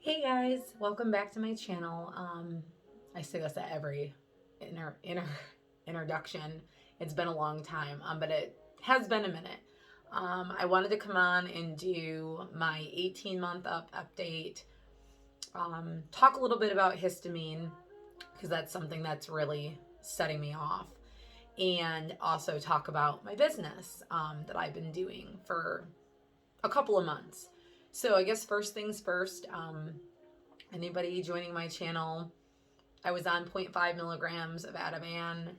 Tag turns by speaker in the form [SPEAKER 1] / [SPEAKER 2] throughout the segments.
[SPEAKER 1] Hey guys, welcome back to my channel. I say this at every introduction. It's been a long time, but it has been a minute. I wanted to come on and do my 18-month update. Talk a little bit about histamine because that's something that's really setting me off, and also talk about my business that I've been doing for a couple of months. So I guess first things first, anybody joining my channel, I was on 0.5 milligrams of Ativan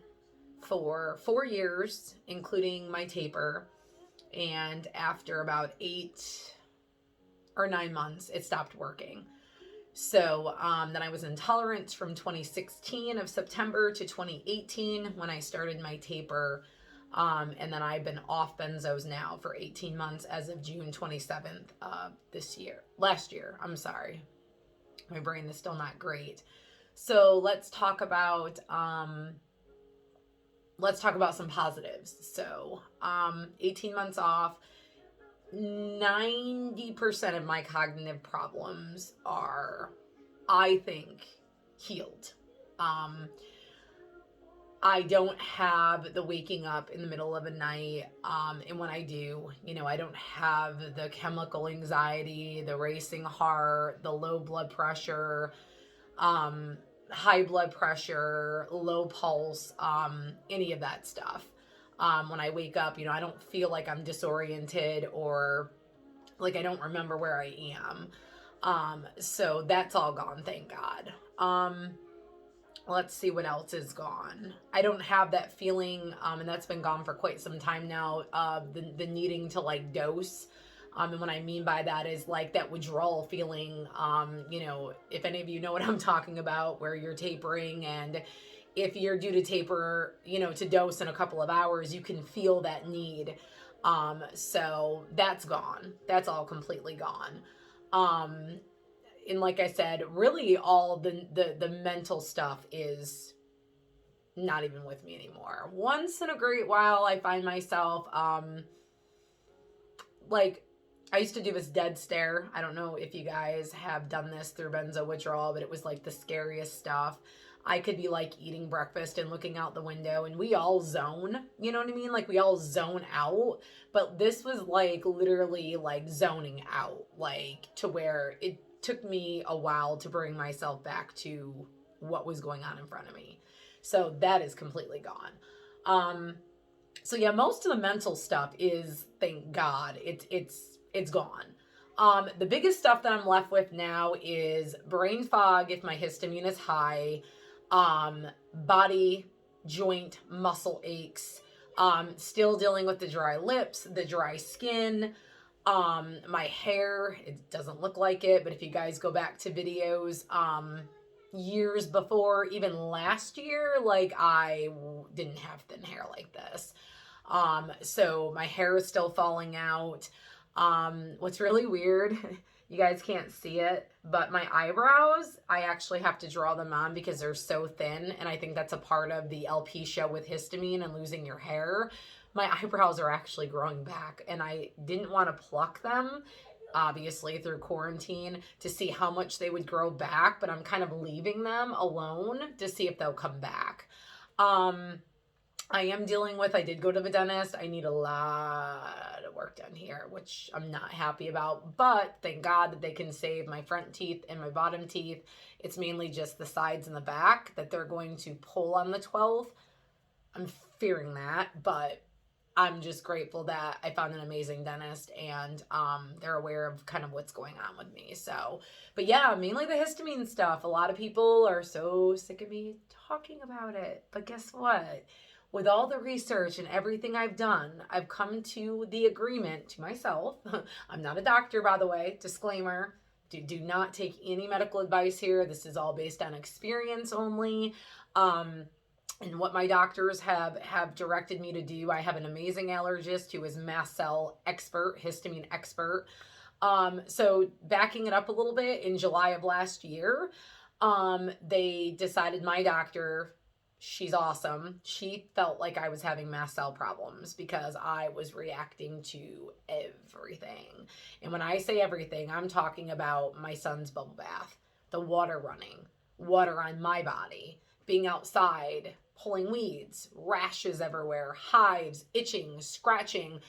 [SPEAKER 1] for 4 years, including my taper. And after about 8 or 9 months, it stopped working. So then I was intolerant from 2016 of September to 2018 when I started my taper. And then I've been off benzos now for 18 months as of June 27th last year. I'm sorry. My brain is still not great. So let's talk about some positives. So 18 months off, 90% of my cognitive problems are, I think, healed. I don't have the waking up in the middle of a night. And when I do, I don't have the chemical anxiety, the racing heart, the low blood pressure, high blood pressure, low pulse, any of that stuff. When I wake up, I don't feel like I'm disoriented or like I don't remember where I am. So that's all gone, thank God. Let's see what else is gone. I don't have that feeling, and that's been gone for quite some time now, the needing to like dose. And what I mean by that is like that withdrawal feeling, if any of you know what I'm talking about, where you're tapering, and if you're due to taper, to dose in a couple of hours, you can feel that need. So that's gone. That's all completely gone. And like I said, really all the mental stuff is not even with me anymore. Once in a great while, I find myself, like, I used to do this dead stare. I don't know if you guys have done this through benzo withdrawal, but it was like the scariest stuff. I could be like eating breakfast and looking out the window, and we all zone, you know what I mean? Like we all zone out, but this was like literally like zoning out, like to where it took me a while to bring myself back to what was going on in front of me. So that is completely gone. So yeah, most of the mental stuff is, thank God, it's gone. The biggest stuff that I'm left with now is brain fog if my histamine is high, body, joint, muscle aches, still dealing with the dry lips, the dry skin, my hair, it doesn't look like it, but if you guys go back to videos, years before, even last year, like I didn't have thin hair like this. So my hair is still falling out. What's really weird, you guys can't see it, but my eyebrows, I actually have to draw them on because they're so thin. And I think that's a part of the LP show with histamine and losing your hair. My eyebrows are actually growing back, and I didn't want to pluck them, obviously through quarantine, to see how much they would grow back, but I'm kind of leaving them alone to see if they'll come back. I am dealing with, I did go to the dentist. I need a lot of work done here, which I'm not happy about, but thank God that they can save my front teeth and my bottom teeth. It's mainly just the sides and the back that they're going to pull on the 12th. I'm fearing that, but I'm just grateful that I found an amazing dentist, and they're aware of kind of what's going on with me. So, but yeah, mainly the histamine stuff. A lot of people are so sick of me talking about it, but guess what? With all the research and everything I've done, I've come to the agreement to myself. I'm not a doctor, by the way, disclaimer. Do not take any medical advice here. This is all based on experience only. And what my doctors have directed me to do. I have an amazing allergist who is mast cell expert, histamine expert. So backing it up a little bit, in July of last year, they decided, my doctor She's awesome. She felt like I was having mast cell problems because I was reacting to everything. And when I say everything, I'm talking about my son's bubble bath, the water running, water on my body, being outside, pulling weeds, rashes everywhere, hives, itching, scratching.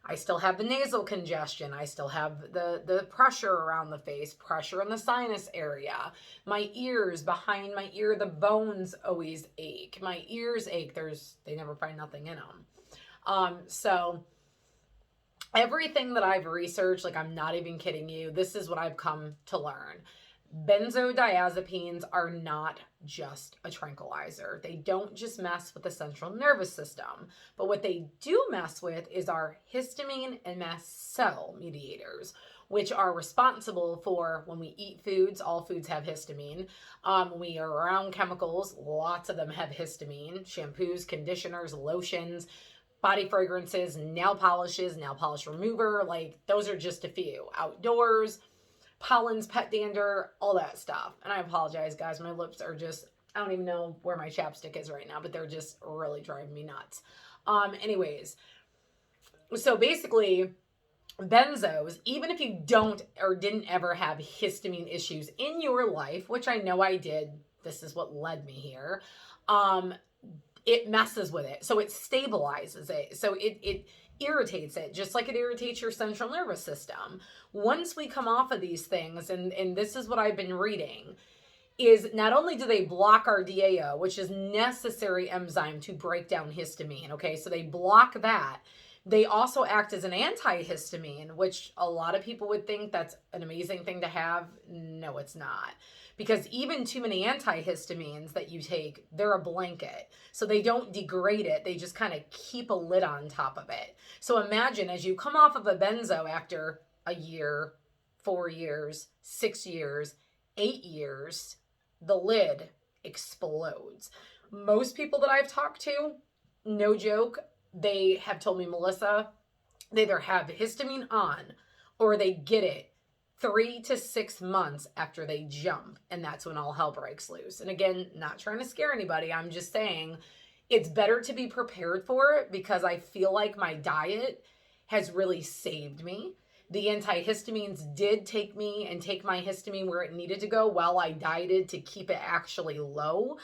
[SPEAKER 1] I still have the nasal congestion. I still have the pressure around the face, pressure in the sinus area. My ears, behind my ear, the bones always ache. My ears ache. They never find nothing in them. So everything that I've researched, like, I'm not even kidding you, this is what I've come to learn. Benzodiazepines are not just a tranquilizer. They don't just mess with the central nervous system, but what they do mess with is our histamine and mast cell mediators, which are responsible for when we eat foods. All foods have histamine. When we are around chemicals, lots of them have histamine. Shampoos, conditioners, lotions, body fragrances, nail polishes, nail polish remover, like those are just a few. Outdoors, pollens, pet dander, all that stuff. And I apologize, guys. My lips are just, I don't even know where my chapstick is right now, but they're just really driving me nuts. Anyways, so basically, benzos, even if you don't or didn't ever have histamine issues in your life, which I know I did, this is what led me here, it messes with it. So it stabilizes it. So it irritates it, just like it irritates your central nervous system. Once we come off of these things, and this is what I've been reading, is not only do they block our DAO, which is necessary enzyme to break down histamine, okay? So they block that. They also act as an antihistamine, which a lot of people would think that's an amazing thing to have. No, it's not. Because even too many antihistamines that you take, they're a blanket. So they don't degrade it. They just kind of keep a lid on top of it. So imagine as you come off of a benzo after a year, 4 years, 6 years, 8 years, the lid explodes. Most people that I've talked to, no joke, they have told me, Melissa, they either have histamine on or they get it 3 to 6 months after they jump, and that's when all hell breaks loose. And again, not trying to scare anybody, I'm just saying it's better to be prepared for it, because I feel like my diet has really saved me. The antihistamines did take me and take my histamine where it needed to go while I dieted to keep it actually low.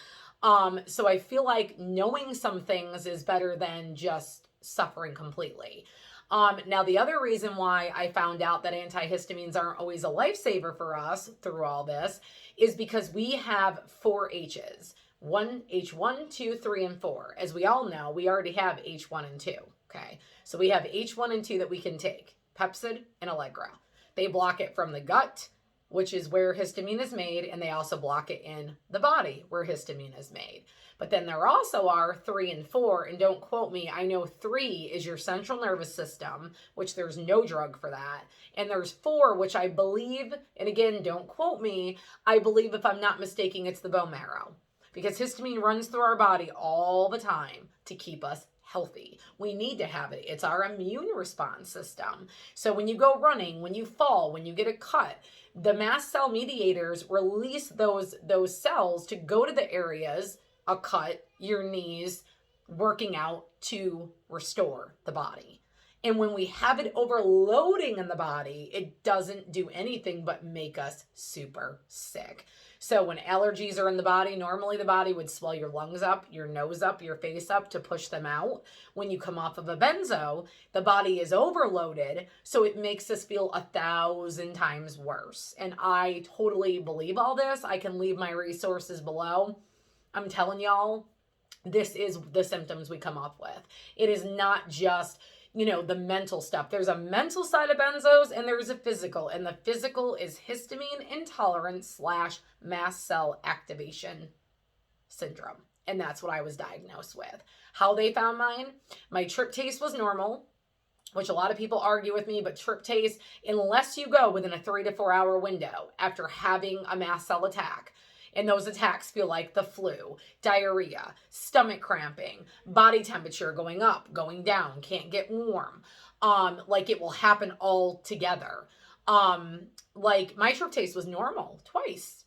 [SPEAKER 1] So I feel like knowing some things is better than just suffering completely. Now, the other reason why I found out that antihistamines aren't always a lifesaver for us through all this is because we have 4 H's. H1, 2, 3, and 4. As we all know, we already have H1 and 2. Okay, so we have H1 and 2 that we can take, Pepcid and Allegra. They block it from the gut, which is where histamine is made, and they also block it in the body where histamine is made. But then there also are 3 and 4, and don't quote me, I know 3 is your central nervous system, which there's no drug for that. And there's 4, which I believe, and again, don't quote me, I believe, if I'm not mistaken, it's the bone marrow. Because histamine runs through our body all the time to keep us healthy. We need to have it. It's our immune response system. So when you go running, when you fall, when you get a cut, the mast cell mediators release those cells to go to the areas, a cut, your knees, working out to restore the body. And when we have it overloading in the body, it doesn't do anything but make us super sick. So when allergies are in the body, normally the body would swell your lungs up, your nose up, your face up to push them out. When you come off of a benzo, the body is overloaded, so it makes us feel 1,000 times worse. And I totally believe all this. I can leave my resources below. I'm telling y'all, this is the symptoms we come off with. It is not just, the mental stuff. There's a mental side of benzos and there's a physical. And the physical is histamine intolerance / mast cell activation syndrome. And that's what I was diagnosed with. How they found mine? My tryptase was normal, which a lot of people argue with me, but tryptase, unless you go within a 3 to 4 hour window after having a mast cell attack, and those attacks feel like the flu, diarrhea, stomach cramping, body temperature going up, going down, can't get warm. Like it will happen all together. Like my tryptase was normal twice.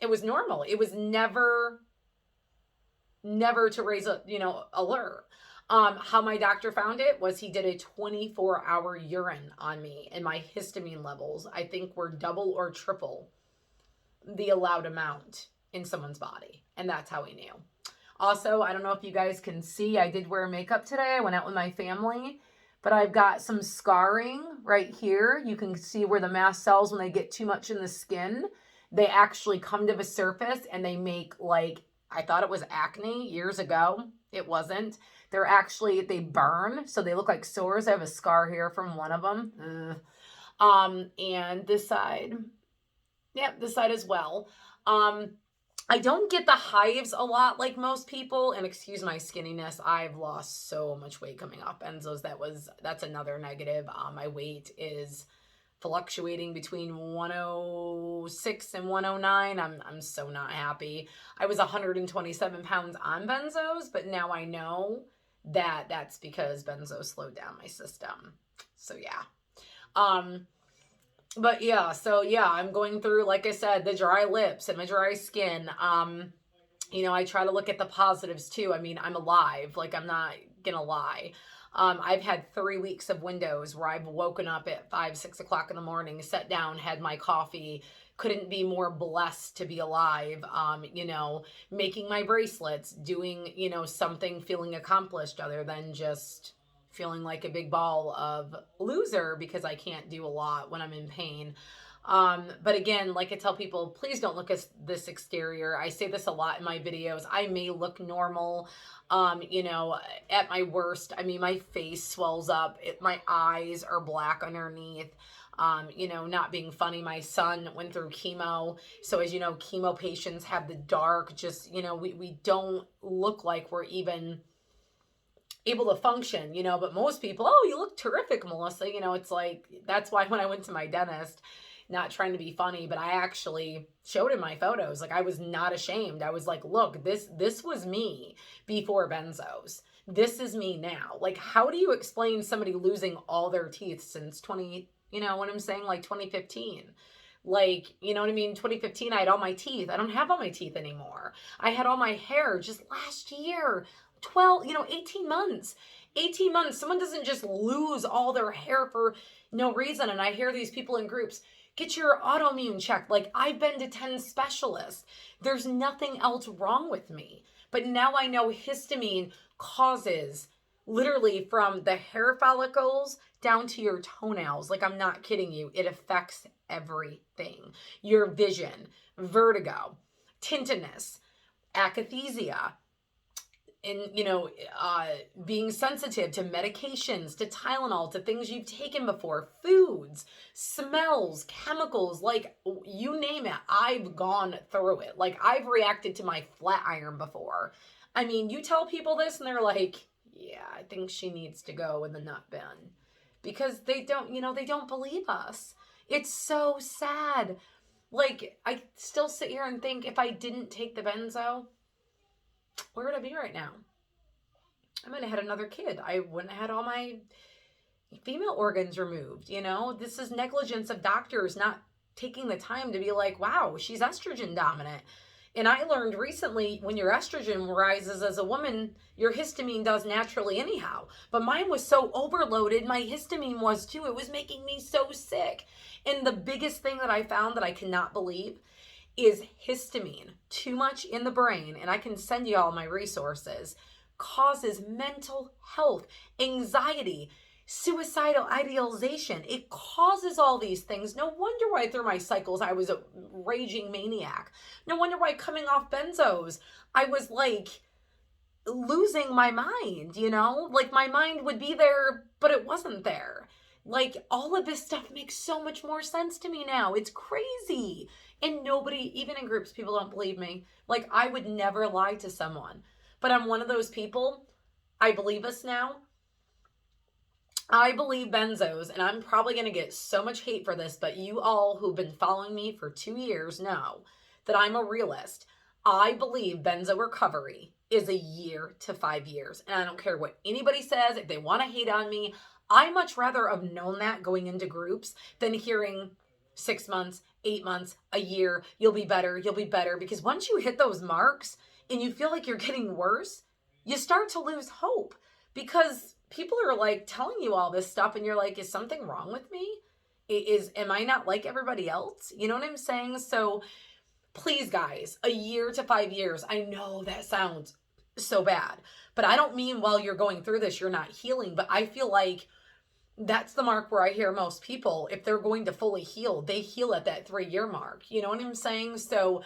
[SPEAKER 1] It was normal. It was never never to raise a, alert. How my doctor found it was he did a 24-hour urine on me, and my histamine levels, I think, were double or triple the allowed amount in someone's body. And that's how he knew. Also, I don't know if you guys can see, I did wear makeup today. I went out with my family, but I've got some scarring right here. You can see where the mast cells, when they get too much in the skin, they actually come to the surface and they make, like, I thought it was acne years ago. It wasn't. They're actually, they burn, so they look like sores. I have a scar here from one of them. And this side, this side as well. I don't get the hives a lot like most people, and excuse my skinniness, I've lost so much weight coming off benzos. That's another negative. My weight is fluctuating between 106 and 109. I'm so not happy. I was 127 pounds on benzos, but now I know that that's because benzos slowed down my system. So yeah. But yeah, so yeah, I'm going through, like I said, the dry lips and my dry skin. I try to look at the positives too. I mean, I'm alive. Like, I'm not gonna lie. I've had 3 weeks of windows where I've woken up at 5, 6 o'clock in the morning, sat down, had my coffee, couldn't be more blessed to be alive. Making my bracelets, doing, something, feeling accomplished other than just feeling like a big ball of loser because I can't do a lot when I'm in pain. But again, like I tell people, please don't look at this exterior. I say this a lot in my videos. I may look normal, at my worst. I mean, my face swells up. My eyes are black underneath. Not being funny, my son went through chemo. So as you know, chemo patients have the dark, just, we don't look like we're even able to function, but most people, oh, you look terrific, Melissa. It's like, that's why when I went to my dentist, not trying to be funny, but I actually showed him my photos. Like, I was not ashamed. I was like, look, this was me before benzos. This is me now. Like, how do you explain somebody losing all their teeth since 2015? Like, you know what I mean? 2015, I had all my teeth. I don't have all my teeth anymore. I had all my hair just last year. 18 months. 18 months. Someone doesn't just lose all their hair for no reason. And I hear these people in groups, get your autoimmune checked. Like, I've been to 10 specialists. There's nothing else wrong with me. But now I know histamine causes, literally from the hair follicles down to your toenails. Like, I'm not kidding you. It affects everything. Your vision, vertigo, tinnitus, akathisia, and, being sensitive to medications, to Tylenol, to things you've taken before, foods, smells, chemicals, like, you name it. I've gone through it. Like, I've reacted to my flat iron before. I mean, you tell people this and they're like, yeah, I think she needs to go in the nut bin. Because they don't believe us. It's so sad. Like, I still sit here and think, if I didn't take the benzo, where would I be right now? I might have had another kid. I wouldn't have had all my female organs removed. This is negligence of doctors not taking the time to be like, wow, she's estrogen dominant. And I learned recently, when your estrogen rises as a woman, your histamine does naturally anyhow. But mine was so overloaded, my histamine was too. It was making me so sick. And the biggest thing that I found that I cannot believe is histamine, too much in the brain, and I can send you all my resources, causes mental health, anxiety, suicidal idealization. It causes all these things. No wonder why through my cycles I was a raging maniac. No wonder why coming off benzos, I was like losing my mind, Like, my mind would be there, but it wasn't there. Like, all of this stuff makes so much more sense to me now. It's crazy. And nobody, even in groups, people don't believe me. Like, I would never lie to someone. But I'm one of those people, I believe us now. I believe benzos, and I'm probably going to get so much hate for this, but you all who've been following me for 2 years know that I'm a realist. I believe benzo recovery is 1 year to 5 years. And I don't care what anybody says. If they want to hate on me, I much rather have known that going into groups than hearing 6 months, 8 months, 1 year, you'll be better. Because once you hit those marks, and you feel like you're getting worse, you start to lose hope because people are like telling you all this stuff and you're like, is something wrong with me? Am I not like everybody else? You know what I'm saying? So please, guys, a year to 5 years. I know that sounds so bad, but I don't mean while you're going through this, you're not healing. But I feel like that's the mark where I hear most people, if they're going to fully heal, they heal at that 3-year mark. You know what I'm saying? So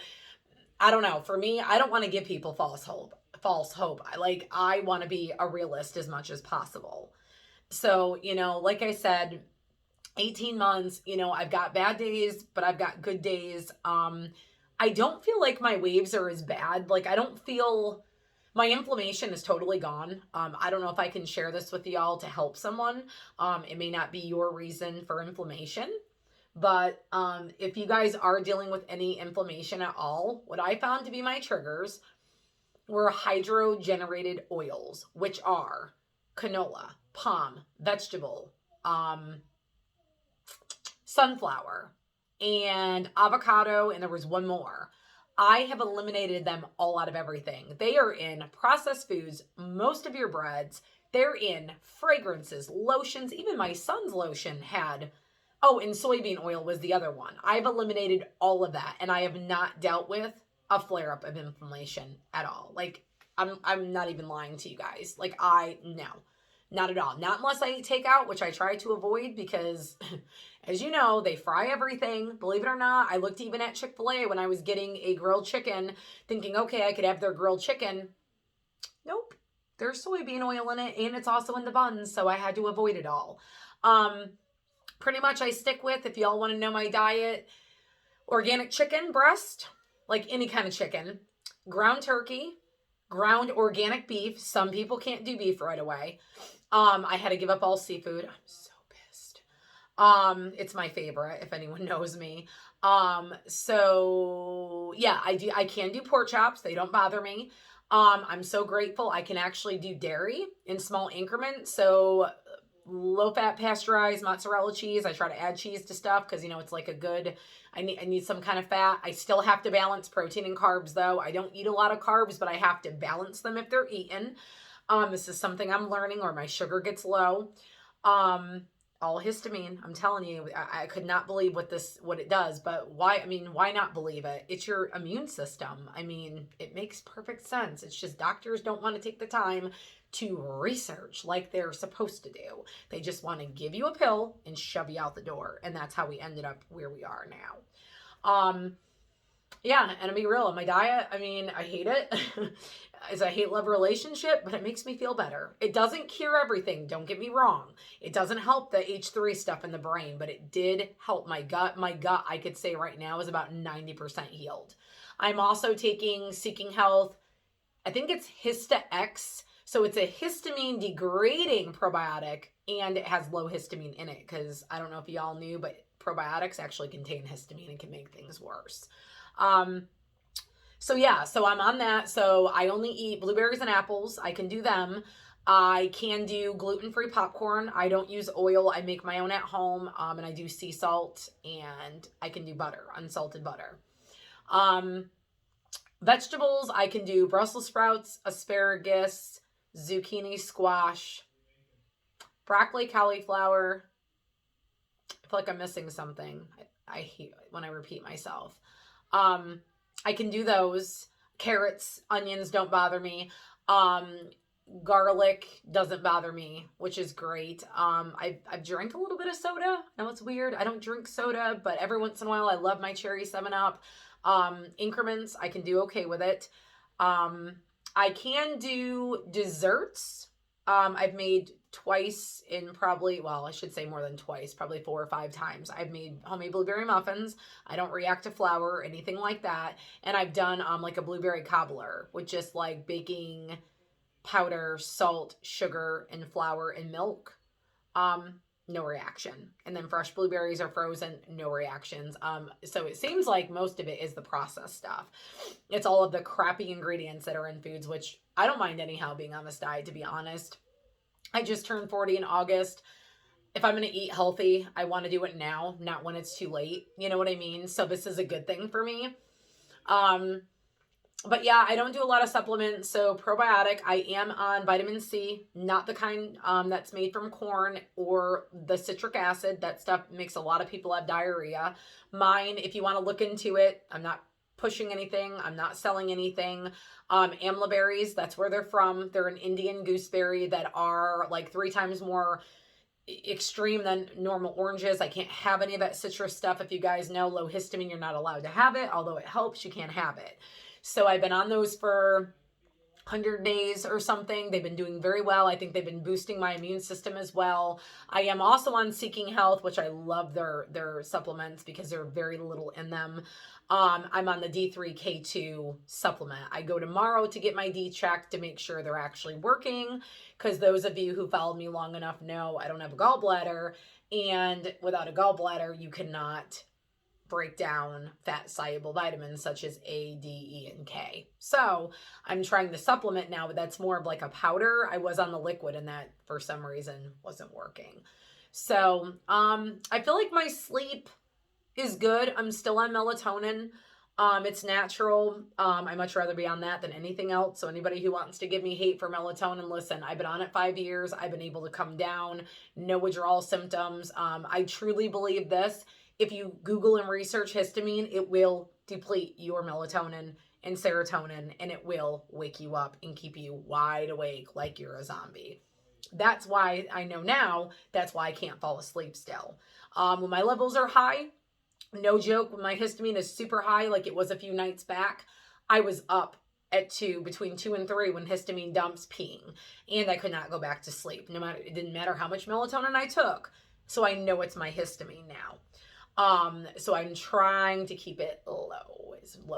[SPEAKER 1] I don't know. For me, I don't want to give people false hope. I want to be a realist as much as possible. So, like I said, 18 months, I've got bad days, but I've got good days. I don't feel like my waves are as bad. Like, I don't feel my inflammation is totally gone. I don't know if I can share this with y'all to help someone. It may not be your reason for inflammation, but if you guys are dealing with any inflammation at all, what I found to be my triggers were hydrogenated oils, which are canola, palm, vegetable, sunflower, and avocado, and there was one more. I have eliminated them all out of everything. They are in processed foods, most of your breads. They're in fragrances, lotions. Even my son's lotion had, and soybean oil was the other one. I've eliminated all of that, and I have not dealt with a flare-up of inflammation at all. Like, I'm not even lying to you guys. Like, no. Not at all. Not unless I eat takeout, which I try to avoid because, as you know, they fry everything. Believe it or not, I looked even at Chick-fil-A when I was getting a grilled chicken, thinking, okay, I could have their grilled chicken. Nope. There's soybean oil in it, and it's also in the buns, so I had to avoid it all. Pretty much I stick with, if y'all want to know my diet, organic chicken breast, like any kind of chicken, ground turkey, ground organic beef. Some people can't do beef right away. I had to give up all seafood. I'm so pissed. It's my favorite, if anyone knows me. So yeah, I can do pork chops. They don't bother me. I'm so grateful I can actually do dairy in small increments. So low fat pasteurized mozzarella cheese. I try to add cheese to stuff because, it's like a good, I need some kind of fat. I still have to balance protein and carbs though. I don't eat a lot of carbs, but I have to balance them if they're eaten. This is something I'm learning, or my sugar gets low. All histamine. I'm telling you, I could not believe what it does, but why not believe it? It's your immune system. It makes perfect sense. It's just doctors don't want to take the time to research like they're supposed to do. They just want to give you a pill and shove you out the door. And that's how we ended up where we are now. Yeah, and to be real, my diet, I hate it. It's a hate-love relationship, but it makes me feel better. It doesn't cure everything, don't get me wrong. It doesn't help the H3 stuff in the brain, but it did help my gut. My gut, I could say right now, is about 90% healed. I'm also taking Seeking Health, I think it's Hista-X. So it's a histamine degrading probiotic, and it has low histamine in it, because I don't know if y'all knew, but probiotics actually contain histamine and can make things worse. So I'm on that. So I only eat blueberries and apples. I can do them. I can do gluten-free popcorn. I don't use oil. I make my own at home. And I do sea salt, and I can do butter, unsalted butter. Vegetables, I can do Brussels sprouts, asparagus, zucchini, squash, broccoli, cauliflower. I feel like I'm missing something. I hate when I repeat myself. I can do those. Carrots, onions don't bother me. Garlic doesn't bother me, which is great. I've drank a little bit of soda. I know it's weird. I don't drink soda, but every once in a while I love my cherry 7-Up. Increments, I can do okay with it. I can do desserts. I've made twice in probably, I should say more than twice, probably 4 or 5 times. I've made homemade blueberry muffins. I don't react to flour or anything like that. And I've done like a blueberry cobbler with just like baking powder, salt, sugar, and flour and milk. No reaction. And then fresh blueberries are frozen, no reactions. So it seems like most of it is the processed stuff. It's all of the crappy ingredients that are in foods, which I don't mind anyhow being on this diet, to be honest. I just turned 40 in August. If I'm going to eat healthy, I want to do it now, not when it's too late. You know what I mean? So this is a good thing for me. But yeah, I don't do a lot of supplements. So probiotic, I am on vitamin C, not the kind that's made from corn or the citric acid. That stuff makes a lot of people have diarrhea. Mine, if you want to look into it, I'm not pushing anything. I'm not selling anything. Amla berries, that's where they're from. They're an Indian gooseberry that are like 3 times more extreme than normal oranges. I can't have any of that citrus stuff. If you guys know low histamine, you're not allowed to have it. Although it helps, you can't have it. So I've been on those for 100 days or something. They've been doing very well. I think they've been boosting my immune system as well. I am also on Seeking Health, which I love their supplements because there are very little in them. I'm on the D3K2 supplement. I go tomorrow to get my D checked to make sure they're actually working, because those of you who followed me long enough know I don't have a gallbladder, and without a gallbladder, you cannot break down fat soluble vitamins such as A, D, E, and K. So I'm trying the supplement now, but that's more of like a powder. I was on the liquid and that for some reason wasn't working. So I feel like my sleep is good. I'm still on melatonin. It's natural. I much rather be on that than anything else. So anybody who wants to give me hate for melatonin, listen, I've been on it 5 years. I've been able to come down, no withdrawal symptoms. I truly believe this. If you Google and research histamine, it will deplete your melatonin and serotonin, and it will wake you up and keep you wide awake like you're a zombie. That's why I know now, that's why I can't fall asleep still. When my levels are high, no joke, when my histamine is super high, like it was a few nights back, I was up at between 2 and 3 when histamine dumps peeing, and I could not go back to sleep. It didn't matter how much melatonin I took. So I know it's my histamine now. So I'm trying to keep it low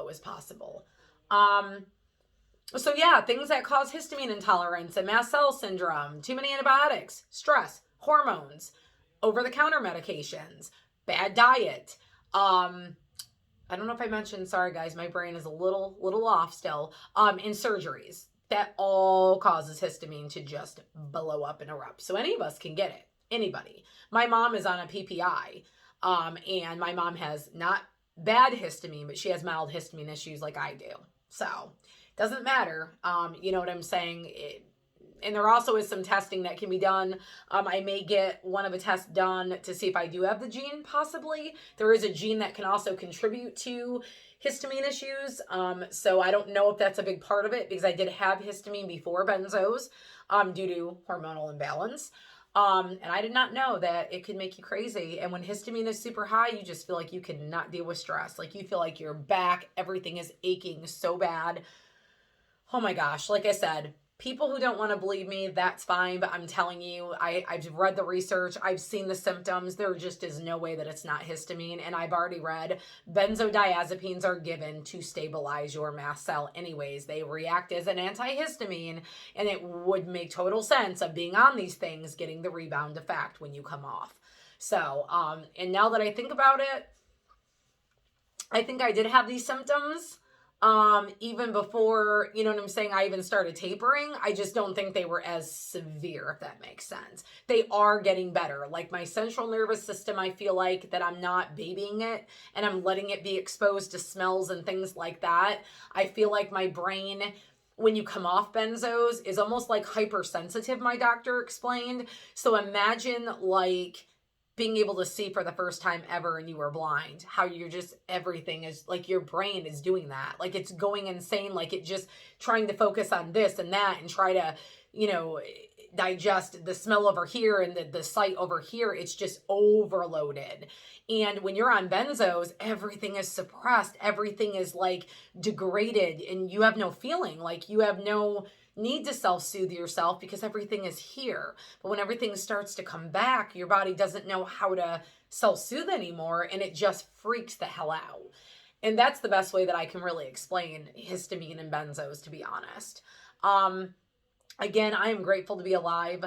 [SPEAKER 1] as possible. So yeah, things that cause histamine intolerance and mast cell syndrome, too many antibiotics, stress, hormones, over-the-counter medications, bad diet. I don't know if I mentioned, sorry guys, my brain is a little off still. And surgeries. That all causes histamine to just blow up and erupt. So any of us can get it. Anybody. My mom is on a PPI. And my mom has not bad histamine, but she has mild histamine issues like I do. So doesn't matter. You know what I'm saying? And there also is some testing that can be done. I may get one of a test done to see if I do have the gene, possibly. There is a gene that can also contribute to histamine issues. So I don't know if that's a big part of it, because I did have histamine before benzos due to hormonal imbalance. And I did not know that it could make you crazy. And when histamine is super high, you just feel like you cannot deal with stress. Like you feel like your back, everything is aching so bad. Oh my gosh. Like I said, people who don't want to believe me, that's fine. But I'm telling you, I've read the research. I've seen the symptoms. There just is no way that it's not histamine. And I've already read benzodiazepines are given to stabilize your mast cell anyways. They react as an antihistamine, and it would make total sense of being on these things, getting the rebound effect when you come off. So, and now that I think about it, I think I did have these symptoms even before, you know what I'm saying, I even started tapering. I just don't think they were as severe, if that makes sense. They are getting better. Like my central nervous system, I feel like that I'm not babying it and I'm letting it be exposed to smells and things like that. I feel like my brain, when you come off benzos, is almost like hypersensitive, my doctor explained. So imagine like being able to see for the first time ever and you were blind, how you're just, everything is like your brain is doing that. Like it's going insane. Like it just trying to focus on this and that and try to, you know, digest the smell over here and the sight over here. It's just overloaded. And when you're on benzos, everything is suppressed. Everything is like degraded and you have no feeling. Like you have no need to self-soothe yourself because everything is here. But when everything starts to come back, your body doesn't know how to self-soothe anymore, and it just freaks the hell out. And that's the best way that I can really explain histamine and benzos, to be honest. Again, I am grateful to be alive.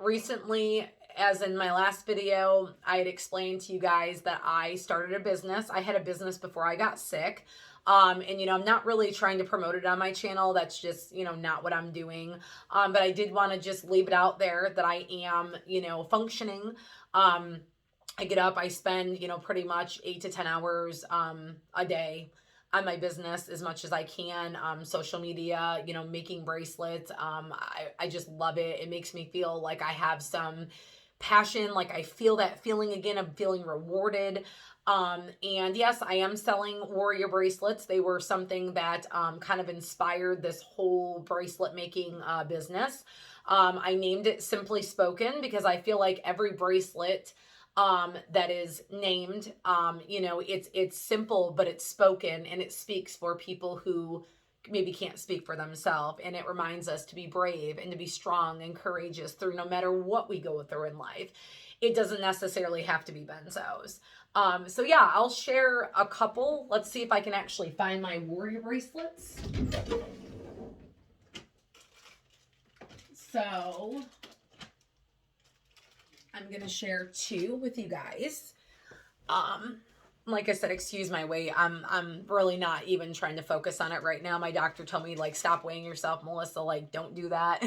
[SPEAKER 1] Recently, as in my last video, I had explained to you guys that I started a business. I had a business before I got sick. And, you know, I'm not really trying to promote it on my channel. That's just, you know, not what I'm doing. But I did want to just leave it out there that I am, you know, functioning. I get up, I spend, you know, pretty much 8 to 10 hours a day on my business as much as I can, social media, you know, making bracelets. I just love it. It makes me feel like I have some passion, like I feel that feeling again of feeling rewarded. And yes, I am selling warrior bracelets. They were something that kind of inspired this whole bracelet making business. I named it Simply Spoken because I feel like every bracelet that is named, you know, it's simple, but it's spoken, and it speaks for people who maybe can't speak for themselves. And it reminds us to be brave and to be strong and courageous through no matter what we go through in life. It doesn't necessarily have to be benzos. So yeah, I'll share a couple. Let's see if I can actually find my warrior bracelets. So I'm going to share two with you guys. Like I said, excuse my weight. I'm really not even trying to focus on it right now. My doctor told me, like, stop weighing yourself, Melissa. Like, don't do that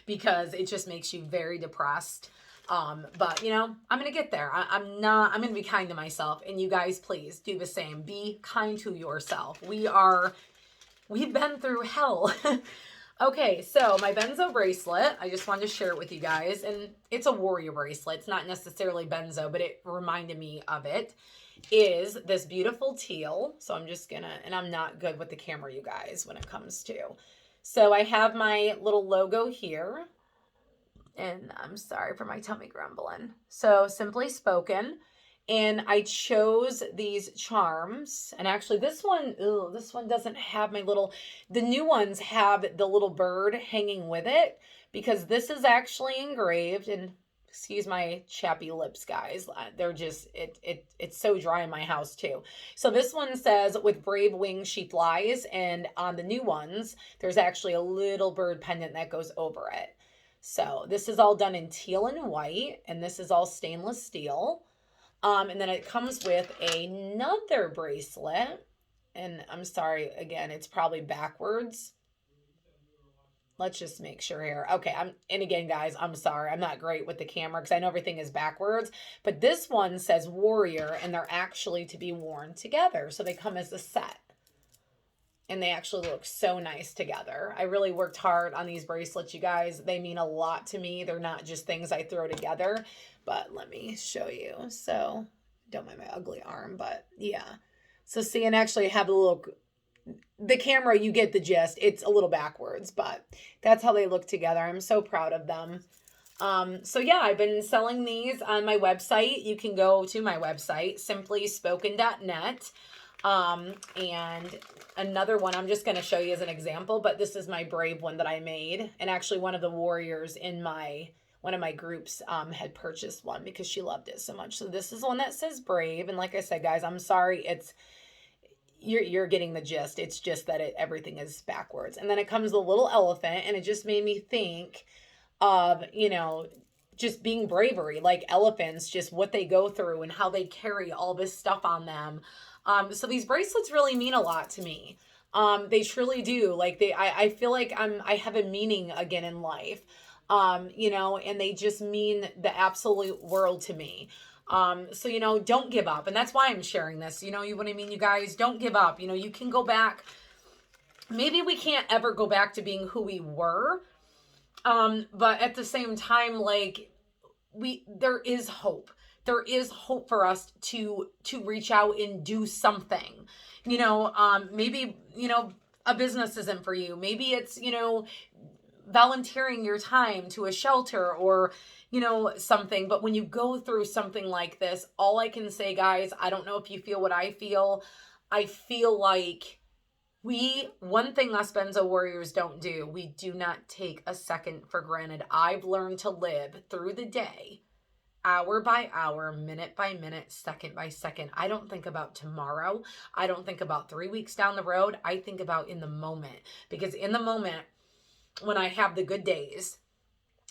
[SPEAKER 1] because it just makes you very depressed. But you know, I'm going to get there. I'm going to be kind to myself, and you guys, please do the same. Be kind to yourself. We've been through hell. Okay, so my benzo bracelet, I just wanted to share it with you guys, and it's a warrior bracelet. It's not necessarily benzo, but it reminded me of it, is this beautiful teal. So I'm just gonna, and I'm not good with the camera, you guys, when it comes to. So I have my little logo here, and I'm sorry for my tummy grumbling. So Simply Spoken. And I chose these charms, and actually this one doesn't have my little, the new ones have the little bird hanging with it, because this is actually engraved, and excuse my chappy lips, guys, they're just, it's so dry in my house too. So this one says, with brave wings she flies, and on the new ones, there's actually a little bird pendant that goes over it. So this is all done in teal and white, and this is all stainless steel. And then it comes with another bracelet. And I'm sorry, again, it's probably backwards. Let's just make sure here. Okay, and again, guys, I'm sorry. I'm not great with the camera because I know everything is backwards. But this one says warrior, and they're actually to be worn together. So they come as a set. And they actually look so nice together. I really worked hard on these bracelets, you guys. They mean a lot to me. They're not just things I throw together. But let me show you. So, don't mind my ugly arm, but yeah. So see, and actually have a little, the camera, you get the gist. It's a little backwards, but that's how they look together. I'm so proud of them. So yeah, I've been selling these on my website. You can go to my website, simplyspoken.net. And another one I'm just going to show you as an example, but this is my brave one that I made. And actually one of the warriors in one of my groups had purchased one because she loved it so much. So this is one that says brave. And like I said, guys, I'm sorry. You're getting the gist. It's just that everything is backwards. And then it comes the little elephant, and it just made me think of, you know, just being bravery, like elephants, just what they go through and how they carry all this stuff on them. So these bracelets really mean a lot to me. They truly do. Like I feel like I have a meaning again in life. You know, and they just mean the absolute world to me. So, you know, don't give up. And that's why I'm sharing this. You know, what I mean, you guys, don't give up. You know, you can go back. Maybe we can't ever go back to being who we were. But at the same time, like there is hope. There is hope for us to reach out and do something. You know, maybe, you know, a business isn't for you. Maybe it's, you know, volunteering your time to a shelter or, you know, something. But when you go through something like this, all I can say, guys, I don't know if you feel what I feel. I feel like one thing us benzo warriors don't do, we do not take a second for granted. I've learned to live through the day, hour by hour, minute by minute, second by second. I don't think about tomorrow. I don't think about 3 weeks down the road. I think about in the moment, because in the moment, when I have the good days,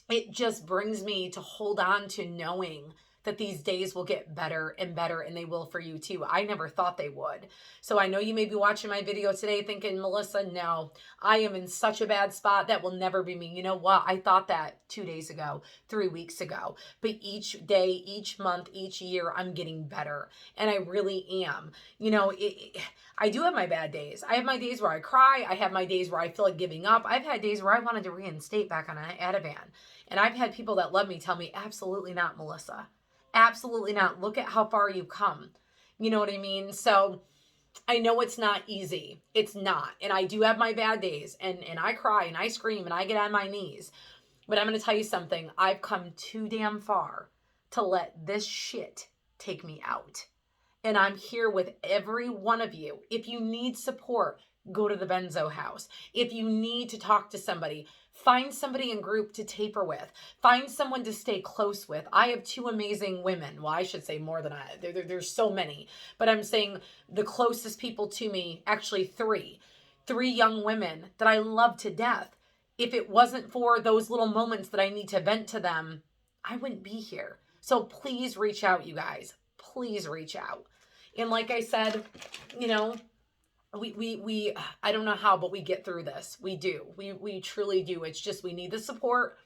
[SPEAKER 1] it just brings me to hold on to knowing that these days will get better and better, and they will for you too. I never thought they would. So I know you may be watching my video today thinking, Melissa, no, I am in such a bad spot. That will never be me. You know what? I thought that 2 days ago, 3 weeks ago, but each day, each month, each year, I'm getting better. And I really am. You know, I do have my bad days. I have my days where I cry. I have my days where I feel like giving up. I've had days where I wanted to reinstate back on Ativan. And I've had people that love me tell me, absolutely not, Melissa. Absolutely not. Look at how far you've come. You know what I mean? So I know it's not easy. It's not. And I do have my bad days. And I cry and I scream and I get on my knees. But I'm going to tell you something. I've come too damn far to let this shit take me out. And I'm here with every one of you. If you need support, go to the Benzo house. If you need to talk to somebody, find somebody in group to taper with. Find someone to stay close with. I have two amazing women. Well, I should say more than there's so many. But I'm saying the closest people to me, actually three young women that I love to death. If it wasn't for those little moments that I need to vent to them, I wouldn't be here. So please reach out, you guys. Please reach out. And like I said, you know, we I don't know how, but we get through this. We do. We truly do. It's just we need the support.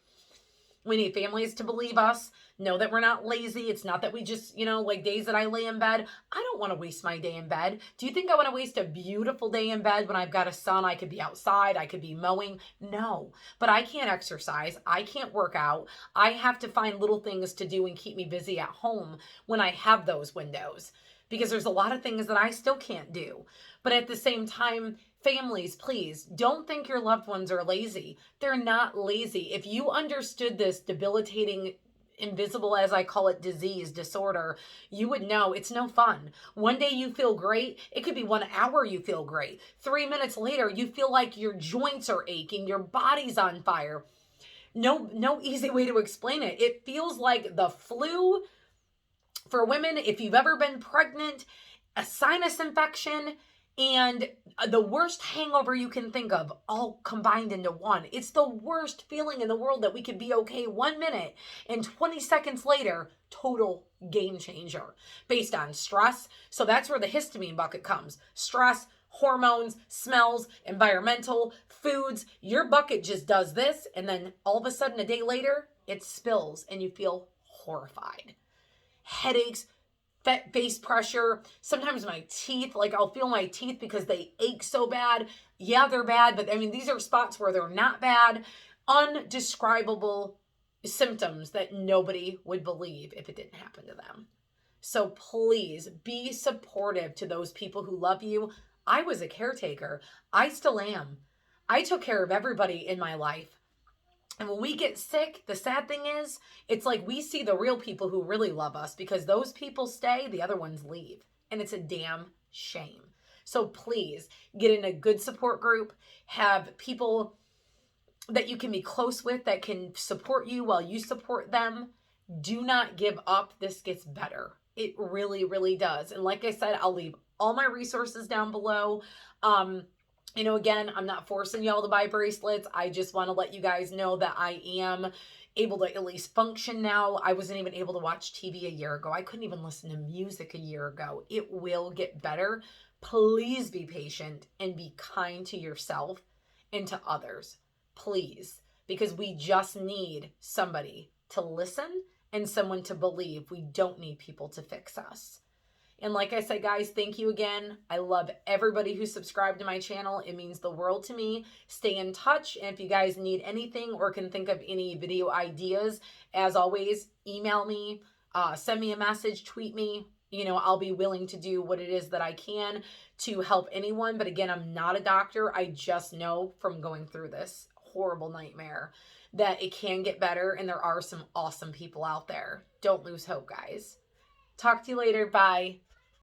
[SPEAKER 1] We need families to believe us, know that we're not lazy. It's not that we just, you know, like days that I lay in bed. I don't want to waste my day in bed. Do you think I want to waste a beautiful day in bed when I've got a son? I could be outside. I could be mowing. No, but I can't exercise. I can't work out. I have to find little things to do and keep me busy at home when I have those windows, because there's a lot of things that I still can't do. But at the same time, families, please don't think your loved ones are lazy. They're not lazy. If you understood this debilitating, invisible, as I call it, disorder, you would know it's no fun. One day you feel great. It could be 1 hour you feel great. 3 minutes later, you feel like your joints are aching. Your body's on fire. No easy way to explain it. It feels like the flu for women. If you've ever been pregnant, a sinus infection, and the worst hangover you can think of, all combined into one. It's the worst feeling in the world that we could be okay 1 minute and 20 seconds later, total game changer based on stress. So that's where the histamine bucket comes. Stress, hormones, smells, environmental, foods. Your bucket just does this, and then all of a sudden a day later, it spills and you feel horrified. Headaches, face pressure, sometimes my teeth, like I'll feel my teeth because they ache so bad. Yeah, they're bad, but I mean, these are spots where they're not bad. Undescribable symptoms that nobody would believe if it didn't happen to them. So please be supportive to those people who love you. I was a caretaker. I still am. I took care of everybody in my life. And when we get sick, the sad thing is, it's like we see the real people who really love us, because those people stay, the other ones leave. And it's a damn shame. So please get in a good support group. Have people that you can be close with that can support you while you support them. Do not give up. This gets better. It really, really does. And like I said, I'll leave all my resources down below. You know, again, I'm not forcing y'all to buy bracelets. I just want to let you guys know that I am able to at least function now. I wasn't even able to watch TV a year ago. I couldn't even listen to music a year ago. It will get better. Please be patient and be kind to yourself and to others. Please. Because we just need somebody to listen and someone to believe. We don't need people to fix us. And like I said, guys, thank you again. I love everybody who subscribed to my channel. It means the world to me. Stay in touch. And if you guys need anything or can think of any video ideas, as always, email me, send me a message, tweet me. You know, I'll be willing to do what it is that I can to help anyone. But again, I'm not a doctor. I just know from going through this horrible nightmare that it can get better. And there are some awesome people out there. Don't lose hope, guys. Talk to you later. Bye.